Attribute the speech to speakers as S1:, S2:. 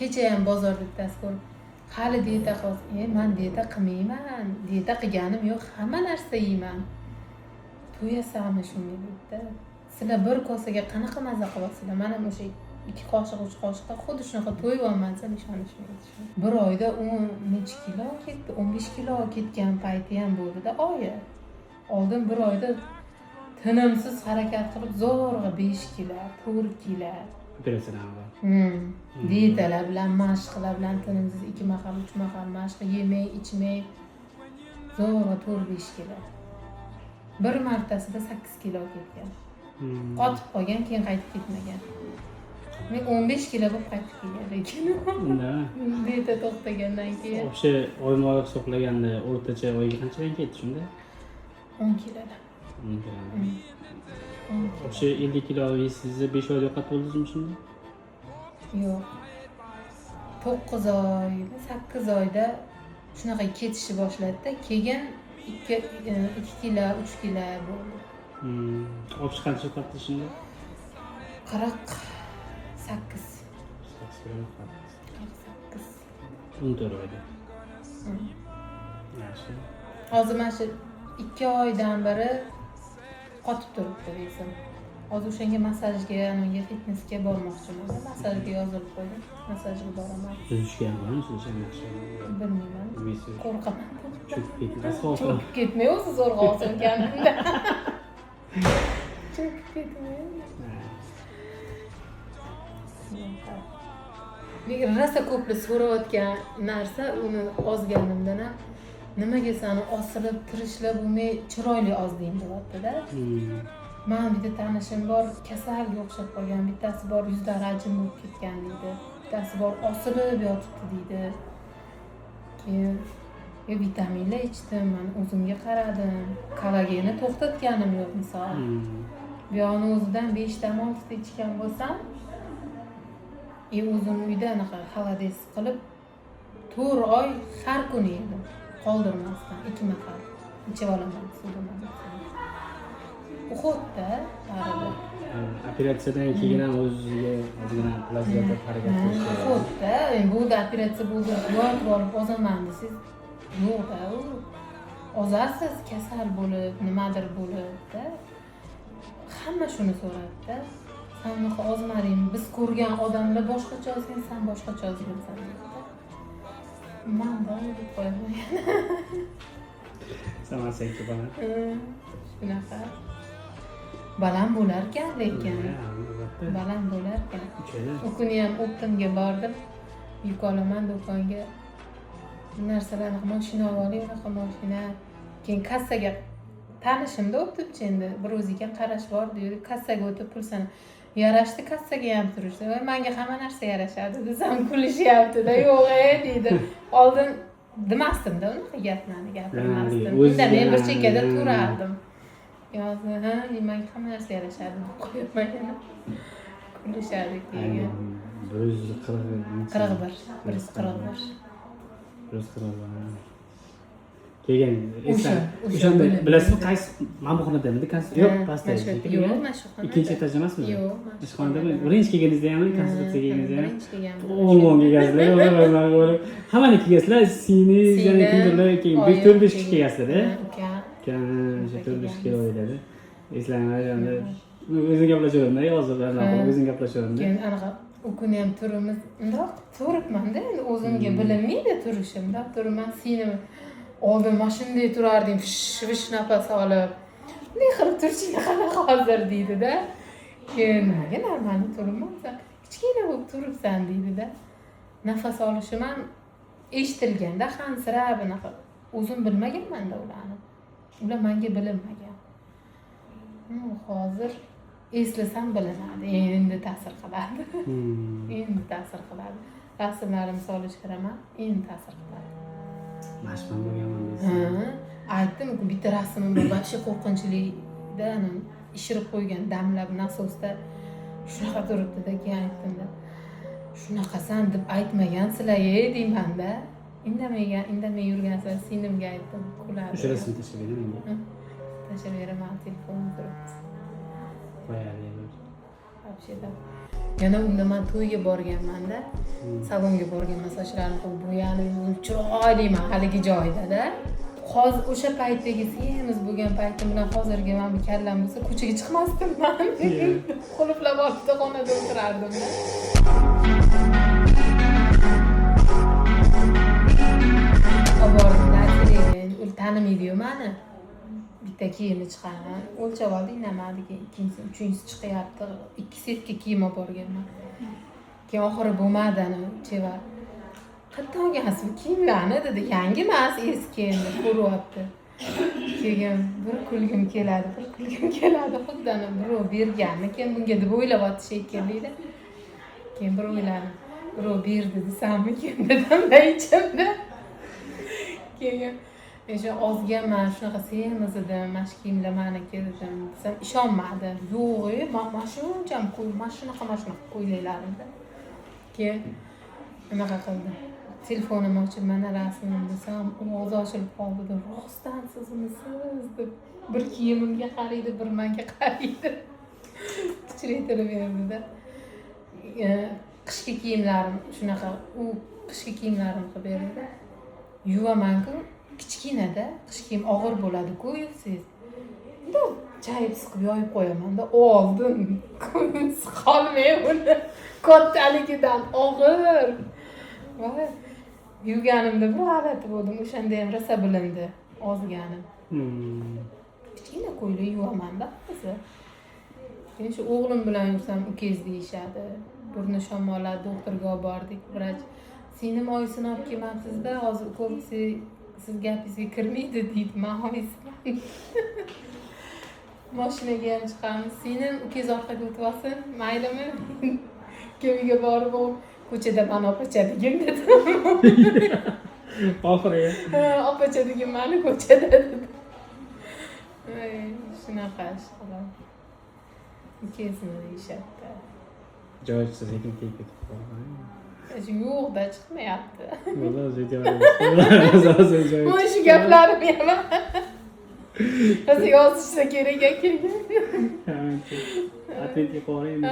S1: kecha ham bozorda bittasi ko'rib, hali dieta qilasiz. Men dieta qilmayman. Dieta qilganim yo'q, hamma narsa yeyman. To'yasanmi shunga dedi. Sizlar bir kosaga qanaqa maza qilasizlar? Mana o'sha 2 qoshiq 3 qoshiqqa xuddi shunaqa to'yib olmansam ishonishmaysiz. Bir oyda 10 necha kilo ketdi? 15 kilo ketgan payti ham bo'ldi-da oyi. Oldin bir oyda tinimsiz harakat qilib zo'rg'a 5 kilo, 4 kilo
S2: operatsiyadan avval.
S1: Dietalar bilan, mashqlar bilan tinimsiz 2 mahal, 3 mahal mashq, yemay, ichmay zo'rg'a 4-5 kilo. Bir martasida 8 kilo ketgan. Qotib qolgan, keyin qaytib ketmagan. Men 15 kilo bo'lib qaytib kelgan lekin. Dieta to'xtagandan keyin.
S2: O'sha oyma hisoblaganda o'rtacha oyga qanchadan ketdi shunda?
S1: 10 kilodan.
S2: O'sha 50 kilo sizni 5 oyda yo'qotib bo'ldingizmi shunda?
S1: Yo'q. 9 oy, 8 oyda shunaqa ketishni boshladi-da, keyin 2 kilo, 3 kilo bo'ldi.
S2: Olib chiqancha yo'qotdi shunda?
S1: 48.
S2: 14 oyda. Yaxshi.
S1: Hozir mana shu 2 oydan beri qotib turibdi desam. Hozir o'shanga masajga, unga fitnessga bormoqchiman. Masajga yozilib qo'ydim. Masajga boraman.
S2: Suzishga ham boramiz,
S1: bilmayman. Qo'rqaman.
S2: Cho'kib
S1: ketmay o'zi zo'rg'a osilganimda. Cho'kib ketmay. Lekin rosa ko'plar so'rayotgan narsa, uni ozganimdan ham nimaga seni osilib tirishlab bo'lmay chiroyli ozding deyapti-da. Men bitta tanishim bor, kasalga o'xshab qolgan, bittasi bor yuzlari ajin bo'lib ketgan deydi. Bittasi bor osilib yotibdi deydi. Keyin vitaminlar ichdim, men o'zimga qaradim. Kollagenni to'xtatganim yo'q misol. Bu yo'ni o'zidan 5 dan 6 ta ichgan bo'lsam, o'zim uyda anaqa xolodez qilib 4 oy har kuni yedim. Qoldirmasdan 2 mahal ichib olaman suvdan. Uxotda baribir.
S2: Operatsiyadan keyin ham o'ziga ozgina plazmada harakat qilish kerak.
S1: Uxotda, bu operatsiya bo'ldi, yotib olib ozaman desiz, yo'q-da, ozasiz kasal bo'lib, nimadir bo'lib-da. Hamma shuni so'radi-da. Sen unaqa ozmading, biz ko'rgan odamlar boshqacha ozgan, sen boshqacha ozgansan dedi. Men deb qo'yaman.
S2: Samasenki bana.
S1: Shunaqa. Baland bo'lar ekan lekin. Baland bo'lar ekan. U kuni ham optimga bordim. Yuk olaman do'konga. Narsalarni mashina olib, unaqa mashina. Keyin kassaga tanishimda o'tibchi endi. Bir o'ziga qarash bor dedi. Kassaga o'tib pulsani yarashdi, kassaga ham turishdi. Voy, menga hamma narsa yarashadi desam kulishyapti-da. Yo'q, deydi. Oldin demasdim-da unaqa gaplarni gapirmasdim. Unda men bir chekkada turardim. Yozdi, menga hamma narsa yarashadi deb qo'yaman yana. Kulishadi keyin. 141.
S2: Keyin o'shanda bilasizmi qaysi mamlakatdamidi konsultatsiya? Yo'q, pastda.
S1: Yo'q, mana shu xonada.
S2: Ikkinchi etaj emasmi?
S1: Yo'q,
S2: mana shu xonada. Birinchi kelganingizda ham konsultatsiya kelganingizda ham.
S1: Birinchi kelganimda.
S2: O'lmon kelgansizlar, hammani kelgansizlar, seni yana kimdirlar keyin 4-5 kishi kelgansizlar-da. Uka, o'sha 4-5 kilo o'yladi. Eslayman, o'zing gaplashaverdim, hozir o'zing gaplashaverdim.
S1: Keyin anaqa u kuni ham turimiz, undoq turibman-da, endi o'zimga bilinmaydi turishim, undoq turibman, singlim oldin mana shunday turardim, fish nafas olib. Bunday qilib turishing qanaqa hozir deydi-da. Keyin nimaga normal turibman, kichkina bo'lib turibsan deydi-da. Nafas olishim ham eshitilganda, hansirab bunaqa. O'zim bilmaganman-da ularni. Ular menga bilinmagan. Hozir eslasam bilinadi, endi ta'sir qiladi. Endi ta'sir qiladi. Rasmlarim solish kiraman, endi ta'sir qiladi.
S2: Mashhur bo'lganman deysiz.
S1: Aytdim, bitta rasmim bor, vobshe qo'rqinchlikda ishirib qo'ygan damlab nasosda shunaqa turibdi-da, keyin aytdim-da. Shunaqasan deb aytmagansizlar-ey deyman-da. Indamay yurgansizlar, singlimga aytdim, kuladi.
S2: O'sha rasmni tashlab bering.
S1: Tashlab beraman, telefonim turibdi.
S2: Qo'yadi.
S1: вообще-da. Yana unda men to'yga borganman-da. Salonga borgan massajlarni qilib bo'yanib, chiroyliman haligi joyida-da. Hozir o'sha paytdagi semiz bo'lgan paytim bilan hozirgi men bu kallam bo'lsa ko'chaga chiqmasdim men. Qulflab olib xonada o'tirardim. Obordilar, u tanimaydi-yu meni. Bitta kiyimni chiqaraman. O'lchab oldik, nimadagi ikkinchisi, uchinchisi chiqyapti. 2 setka kiyim olib borganman. Keyin oxiri bo'lmadi ana cheva. Qayerdan olgansiz bu kiyimlarni dedi. Yangi emas, eski endi ko'ryapti. Keyin bir kulgim keladi. Xuddi ana birov berganmi, keyin bunga deb o'ylayapti shekilli-da. Keyin bir o'yladim. Birov berdi desammikin dedim-da ichimda. Keyin o'sha ozganman, shunaqa semiz edim, mana shu kiyimlar meniki dedim. Desam ishonmadi. Yo'q, men shuncham shunaqa qo'ylaylarimda. Keyin nima qildi? Telefonimni ochib mana rasmimni desam, og'zi ochilib qoldi. Rostdan sizmisiz deb bir kiyimimga qaraydi, bir menga qaraydi. Titraytirib berdi-da. Qishki kiyimlarim shunaqa, u qishki kiyimlarimni qilib berdi. Yuvaman-ku, kichkina-da, qish kiyim og'ir bo'ladi-ku, siz. Endi chayib siqib yoyib qo'yaman-da, oldim. Siqolmay uni kattaligidan og'ir. Voy, yuvganimda bir g'alati bo'ldim. O'shanda ham rosa bilindi, ozganim. Kichkina qo'yli yuvaman-da hozir. Keyin shu o'g'lim bilan yursam ukangiz deyishadi. Burni shamollab doktorga olib bordik, vrach. Seni moyisini olib kelmabsiz-da, hozir ko'rsa siz gapingizga kirmaydi deydi, men hoyisiman. Mashinaga ham chiqamiz. Seni ukangiz orqaga o'tib olsin, maylimi? Kemiga borib ko'chada men opachadigim dedim.
S2: Oxiri.
S1: Opachadigim meni ko'chada dedim. Shunaqa ishlar. Ukangizmi deyishadi.
S2: Joysiz ekin tegib ketib qolgan.
S1: Yo'qda chiqmayapti.
S2: Valla o'zi
S1: Mana shu gaplarim ham. Hozir yozishsa kerak ekan.
S2: Atletga qo'ying.